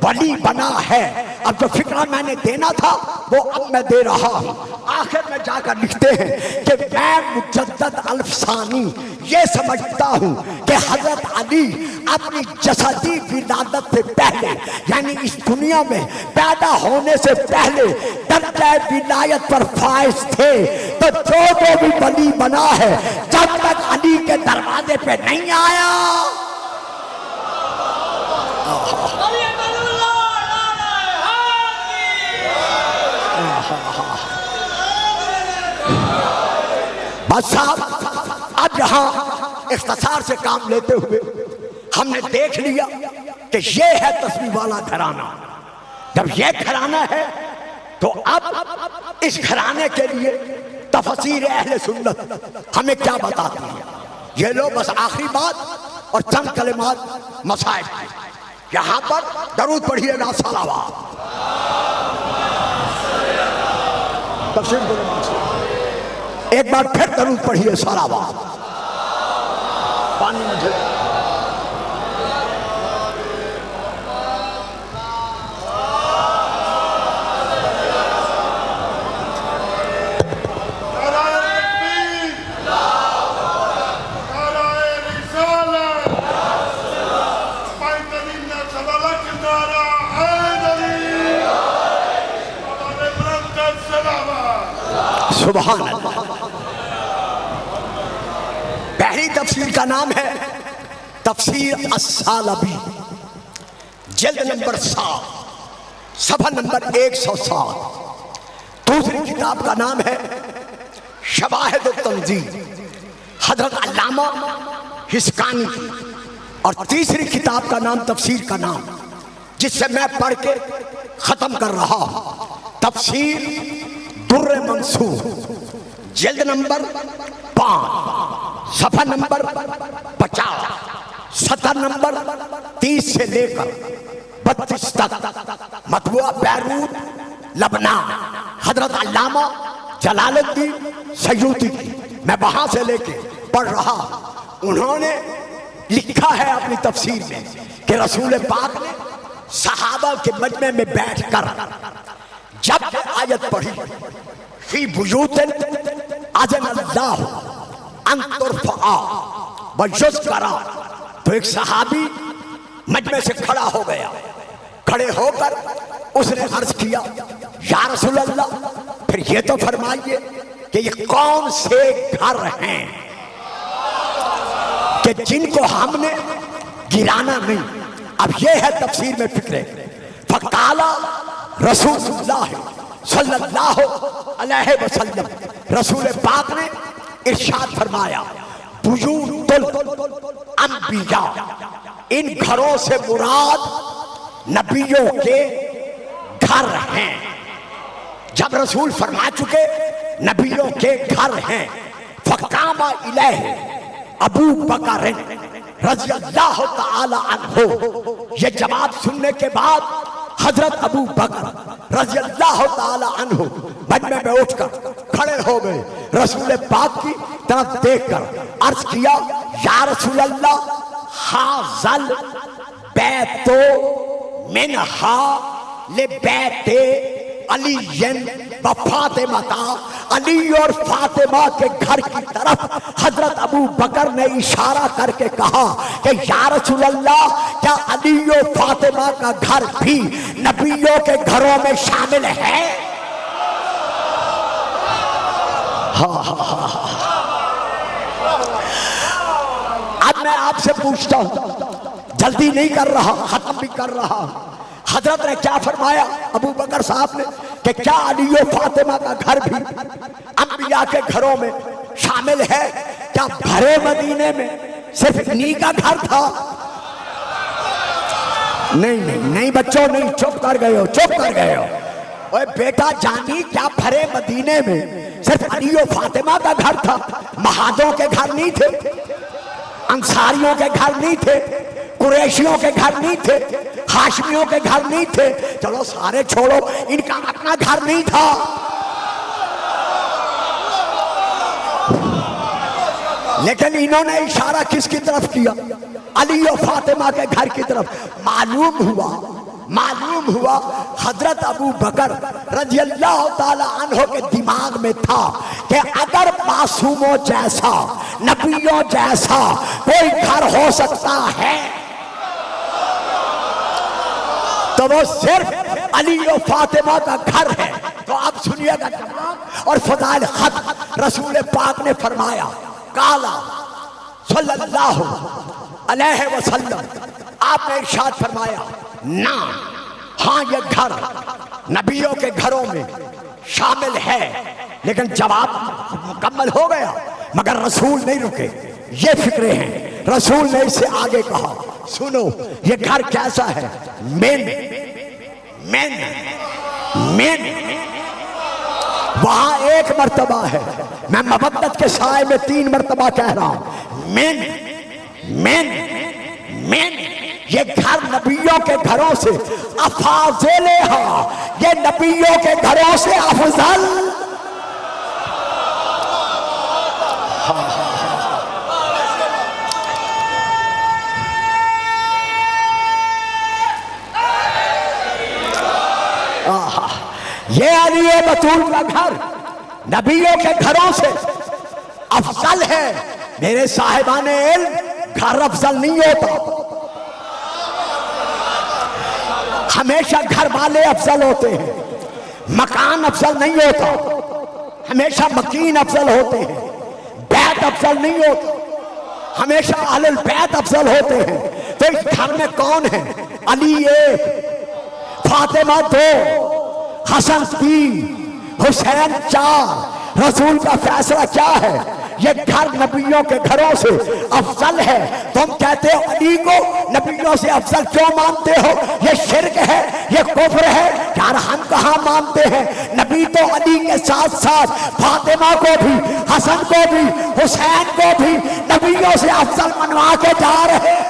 Speaker 1: वली बना है। अब जो फिक्रा मैंने देना था वो अब मैं दे रहा हूं। आखिर में जाकर लिखते हैं कि मैं मुजद्दद अल्फसानी ये समझता हूं कि हजरत अली अपनी जसदी विलादत से पहले यानी इस दुनिया में पैदा होने से पहले दर्जा विलायत पर फाइज थे। तो जो जो भी वली बना है जब तक अली के दरवाजे पे नहीं आया बस साहब। अब यहां इख्तिसार से काम लेते हुए हमने देख लिया कि ये है तस्वीर वाला घराना। जब ये घराना है तो अब इस घराने के लिए तफसीर अहले सुन्नत हमें क्या बताती है। ये लो बस आखिरी बात और चंद कलिमात मसाइल यहां पर दरूद पढ़िएगा सलावत। एक बार फिर दरूद पढ़िए सलावत। पानी मुझे सुभान अल्लाह। पहली तफसीर का नाम है तफसीर अस्सालबी, जिल्द नंबर 7 सफ़ा नंबर 107। दूसरी किताब का नाम है शवाहिद तंजील, हजरत अल्लामा हिस्कानी। और तीसरी किताब का नाम तफसीर का नाम जिससे मैं पढ़ के खत्म कर रहा हूं, तफसीर दुर्र मंसूर, जिल्द नंबर 5 सफ़ा नंबर 50, सतर नंबर 30 से लेकर 32 तक। मतबूआ बैरूत लबनान, हजरत अल्लामा जलालुद्दीन सयूती की मैं वहां से लेके पढ़ रहा। उन्होंने लिखा है अपनी तफसीर में कि रसूल पाक ने सहाबा के मजमे में बैठकर जब आयत पढ़ी फी बुयूतिन अज़न अल्लाह अन तुरफ़अ व युज़करा, तो एक सहाबी मजमे से खड़ा हो गया। खड़े होकर उसने अर्ज किया या रसूल अल्लाह, फिर ये तो फरमाइए कि ये कौन से घर हैं। कि जिनको हमने गिराना नहीं। अब ये है तफसीर में फिक्र। फकाला रसूलुल्लाह सल्लल्लाहु अलैहि वसल्लम, रसूल पाक ने इरशाद फरमाया, बुयूतुल अंबिया, इन घरों से मुराद नबियों के घर हैं। जब रसूल फरमा चुके नबियों के घर हैं, फकामा इलैहि अबू बकर रज़ियल्लाहु ताला अन्हु, ये जवाब सुनने के बाद हजरत अबू बकर रज़ियल्लाहु ताला अन्हु मजमे में उठकर खड़े हो गए। रसूल पाक की तरफ देखकर अर्ज किया, या रसूल अल्लाह, हाज़ल बैतो मिनहा ले बैते अलीयन व फातिमा, अली और फातिमा के घर की तरफ हजरत अबू बकर ने इशारा करके कहा कि या रसूल अल्लाह, क्या अली और फातिमा का घर भी नबियों के घरों में शामिल है? अब मैं आपसे पूछता हूं, जल्दी नहीं कर रहा, खत्म भी कर रहा। हजरत ने क्या फरमाया अबू बकर साहब ने कि क्या अली और फातिमा का घर भी अंबिया के घरों में शामिल है? क्या भरे मदीने में सिर्फ इन्हीं का घर था? नहीं नहीं नहीं बच्चों, नहीं, चुप कर गए हो, चुप कर गए हो। ओए बेटा जानी, क्या भरे मदीने में सिर्फ अली और फातिमा का घर था? महाजों के घर नहीं थे, अंसारियों के घर नहीं थे, कुरैशियों के घर नहीं थे, हाशमियों के घर नहीं थे। चलो सारे छोड़ो, इनका अपना घर नहीं था। लेकिन इन्होंने इशारा किसकी तरफ किया? अली और फातिमा के घर की तरफ। मालूम हुआ हजरत अबू बकर रज़ियल्लाहु ताला अन्हु के दिमाग में था कि अगर मासूमों जैसा, नबियों जैसा कोई घर हो सकता है तो वो सिर्फ अली और फातिमा का घर है। तो आप सुनिएगा जवाब और फज़ाइल खत। रसूल पाक ने फरमाया, काला सल्लल्लाहु अलैहि वसल्लम, आपने इरशाद फरमाया, ना, हाँ ये घर नबियों के घरों में शामिल है। लेकिन जवाब मुकम्मल हो गया, मगर रसूल नहीं रुके। ये फिक्रे हैं। रसूल ने इससे आगे कहा, सुनो ये घर कैसा है? मेन वहां एक मर्तबा है, मैं मोहब्बत के साए में 3 मर्तबा कह रहा हूं, मेन। ये घर नबियों के घरों से अफाज़िल है, ये नबियों के घरों से अफजल। ये अली बतूल का घर नबियों के घरों से अफजल है। मेरे साहिबाने इल्म, घर अफजल नहीं होता, हमेशा घर वाले अफजल होते हैं, मकान अफजल नहीं होता, हमेशा मकीन अफजल होते हैं, बैत अफजल नहीं होता, हमेशा अहलुल बैत अफजल होते हैं। तो इस घर में कौन है? अली 1, फातिमा 2, हसन 3, हुसैन 4। रसूल का फैसला क्या है? ये घर नबियों के घरों से अफजल है। तुम कहते हो अली को नबियों से अफजल क्यों मानते हो? ये शिर्क है, ये कुफ्र है। यार हम कहाँ मानते हैं? नबी तो अली के साथ साथ फातिमा को भी, हसन को भी, हुसैन को भी नबियों से अफजल मनवा के जा रहे हैं।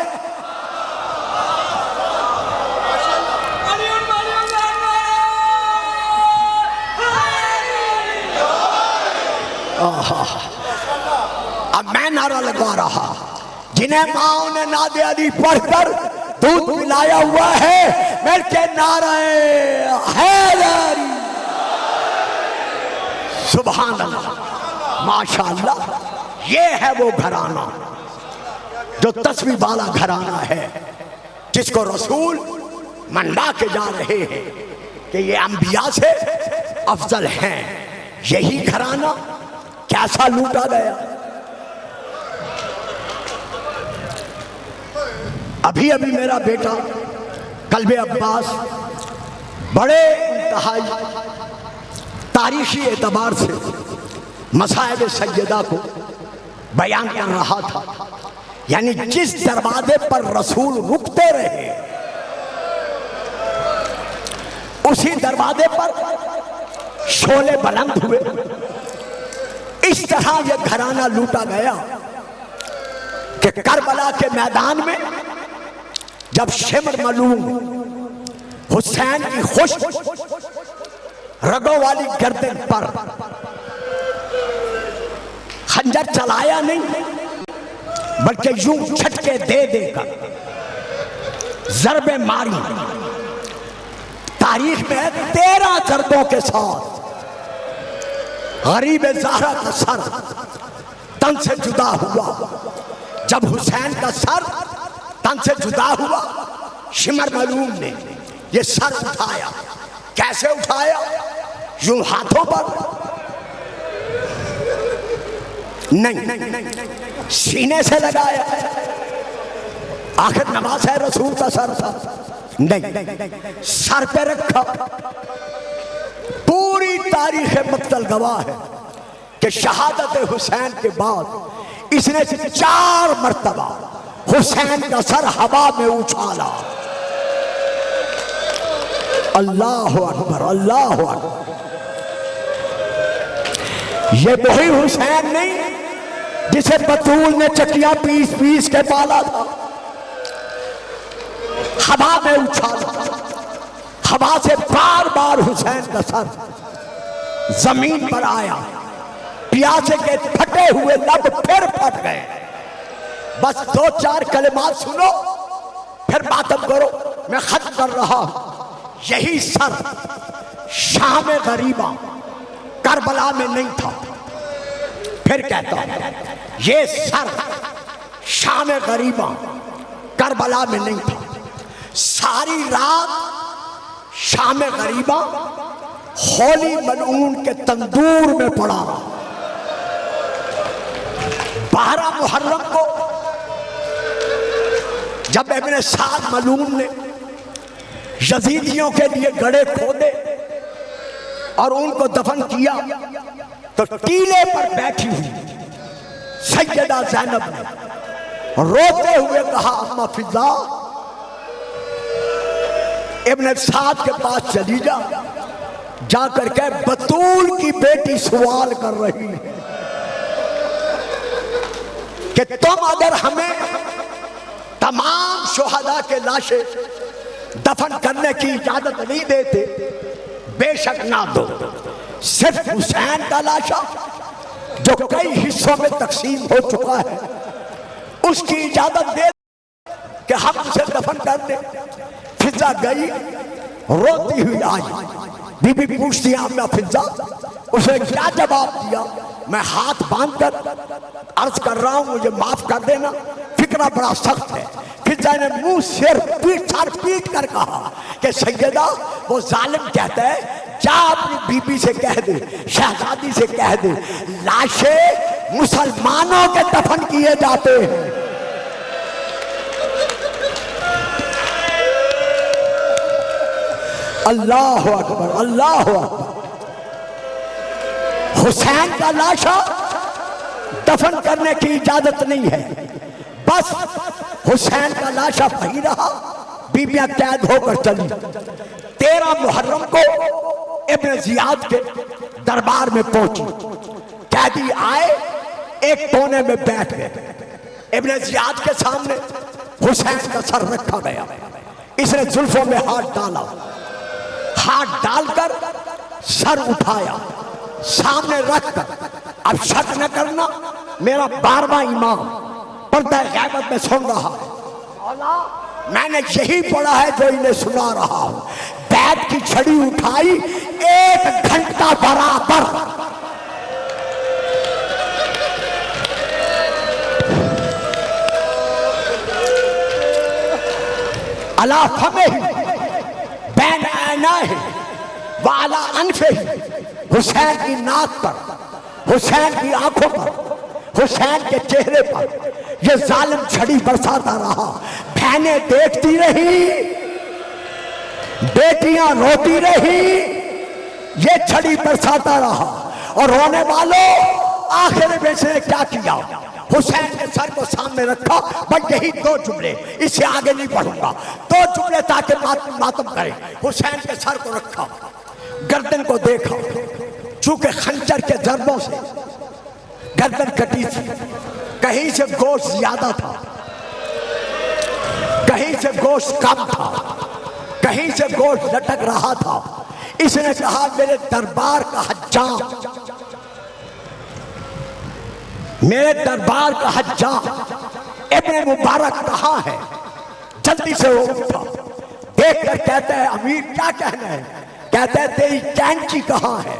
Speaker 1: अब मैं नारा लगा रहा, जिन्हें माओ ने नादे अली पढ़कर दूध मिलाया हुआ है, मिलके नारे हैदरी, सुभान अल्लाह, माशाअल्लाह। ये है वो घराना जो तस्वीर वाला घराना है, जिसको रसूल मनवा के जा रहे हैं कि ये अंबिया से अफजल हैं। यही घराना कैसा लूटा गया। अभी अभी मेरा बेटा कल्बे अब्बास बड़े इंतहाई तारीखी एतबार से मसाइब सैयदा को बयान कर रहा था। यानी जिस दरवाजे पर रसूल रुकते रहे उसी दरवाजे पर शोले बुलंद हुए। इस तरह यह घराना लूटा गया कि करबला के मैदान में जब शिमर मलूम हुसैन की खुश रगों वाली गर्दन पर खंजर चलाया नहीं बल्कि यूं झटके दे देकर जरबे मारी। तारीख में 13 जरबों के साथ गरीब ज़हरा का सर तन से जुदा हुआ। जब हुसैन का सर तन से जुदा हुआ शिमर मलूम ने ये सर उठाया। कैसे उठाया? यूं हाथों पर नहीं, सीने से लगाया। आखिर नवाज है रसूल का सर था, नहीं, सर पे रखा। पूरी तारीख मक्तल गवाह है कि शहादत हुसैन के बाद इसने 4 मर्तबा हुसैन का सर हवा में उछाला। अल्लाह अकबर, अल्लाह अकबर। ये वही हुसैन नहीं जिसे बतूल ने चकिया पीस पीस के पाला था। हवा में उछाला, हवा से बार बार हुसैन का सर जमीन पर आया। प्यासे के फटे हुए लब फिर फट गए। बस 2-4 कलिमात सुनो फिर बातम करो। मैं खत्म कर रहा हूं। यही सर शाम गरीबा करबला में नहीं था। फिर कहता हूं ये सर शाम गरीबा करबला में नहीं था। सारी रात शाम गरीबा होली मलऊन के तंदूर में पड़ा। 12 मुहर्रम को जब इब्ने साद मलून ने यजीदियों के लिए गड्ढे खोदे और उनको दफन किया तो टीले पर बैठी हुई सैयदा ज़ैनब ने रोते हुए कहा, अम्मा फिजा इब्ने साद के पास चली जा, जाकर के बतूल की बेटी सवाल कर रही है कि तुम अगर हमें तमाम शुहदा के लाशें दफन करने की इजाजत नहीं देते, बेशक ना दो, सिर्फ हुसैन का लाशा जो कई हिस्सों में तकसीम हो चुका है उसकी इजाजत दे कि हम उसे दफन कर दे। फिजा गई, रोती हुई आई। बीबी पूछती है, अम्मा फिजा, उसे क्या जवाब दिया? मैं हाथ बांधकर अर्ज कर रहा हूं, मुझे माफ कर देना, फिक्रा बड़ा सख्त है। फिजा ने मुंह सिर पीट कर कहा कि सैयदा वो जालिम कहता है, जा अपनी बीबी से कह दे, शहजादी से कह दे, लाशें मुसलमानों के दफन किए जाते हैं। अल्लाह अकबर, अल्लाह अकबर। हुसैन का लाशा दफन करने की इजाजत नहीं है। बस हुसैन का लाशा वही रहा। बीबियां कैद होकर चली। 13 मुहर्रम को इब्न जियाद के दरबार में पहुंची। कैदी आए, एक कोने में बैठ गए। इब्न जियाद के सामने हुसैन का सर रखा गया। इसने जुल्फों में हाथ डाला, हाथ डालकर सर उठाया, सामने रखकर, अब शक न करना, मेरा 12वां इमाम पर्दा ग़ैबत में सुन रहा है। मैंने यही पढ़ा है जो इन्हें सुना रहा हूं। बैत की छड़ी उठाई, 1 घंटा बराबर अला फमे बैन ऐनाहि व अला अनफिहि, हुसैन की नाक पर, हुसैन की आंखों पर हुसैन के चेहरे पर ये जालिम छड़ी बरसाता रहा। बहनें देखती रही, बेटियां रोती रही, ये छड़ी बरसाता रहा। और रोने वालों, आखिर में इसने क्या किया? हुसैन के सर को सामने रखा। बस यही 2 जुमले, इससे आगे नहीं बढ़ूंगा। 2 जुमले ताकि मातम करे। हुसैन के सर को रखा, गर्दन को देखा, चूंकि खंजर के जरबों से गर्दन कटी थी। कहीं से गोश्त ज्यादा था, कहीं से गोश्त कम था, कहीं से गोश्त लटक रहा था। इसने कहा, मेरे दरबार का हज्जाम, मेरे दरबार का हज्जाम इब्न मुबारक कहाँ है? जल्दी से वो उठा, देख कर कहता है, अमीर क्या कहना है? कहता है, तेरी कैंची कहाँ है?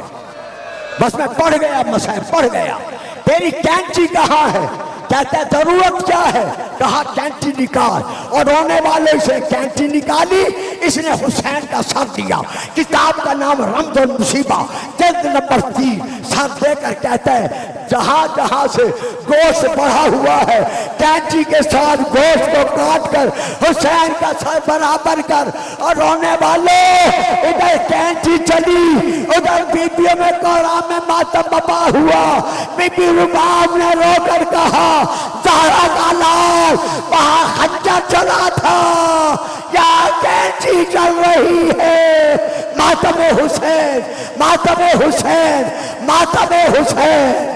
Speaker 1: बस मैं पढ़ गया, मसहब पढ़ गया। तेरी कैंची कहाँ है? कहता है, जरूरत क्या है? कहा, कैंची निकाल। और रोने वाले से कैंची निकाली। इसने हुसैन का सर दिया। किताब का नाम रमज़ुल मुसीबा, जल्द नंबर 3। सर देकर कहता है, जहां जहां से गोश्त बढ़ा हुआ है, कैंची के साथ गोश्त को काट कर हुसैन का सर बराबर कर। और रोने वाले, इधर कैंची चली, उधर बीबियों में कोरा में मातम बपा हुआ। बीबी रुबाब ने रोकर कहा, ज़हरा का लाल, वहां खंजर चला था, या कैंची चल रही है। मातम हुसैन, मातम हुसैन, मातम हुसैन।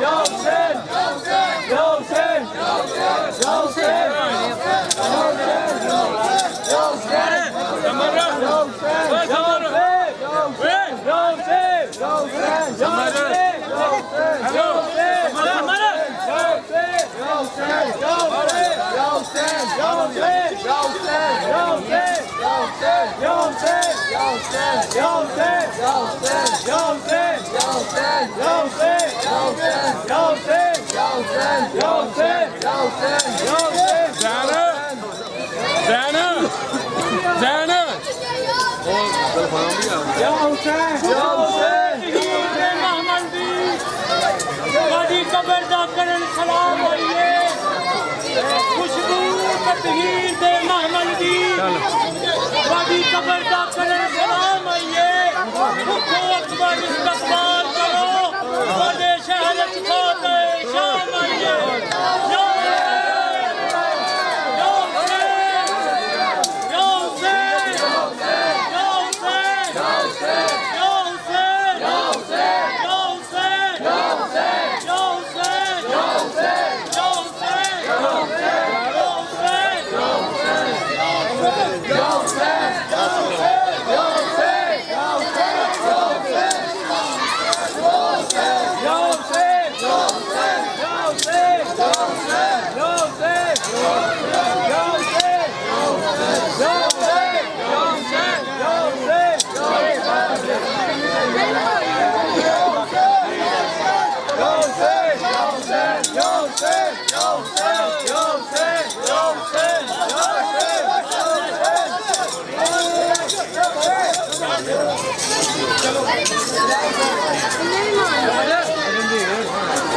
Speaker 2: Yo खुशबू तकहीर दे महमल दी वादी कबर दा करन सलाम आइए भुखो अकबर इस्तकबाल करो वादे शहर खाते शाम आइए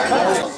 Speaker 3: नहीं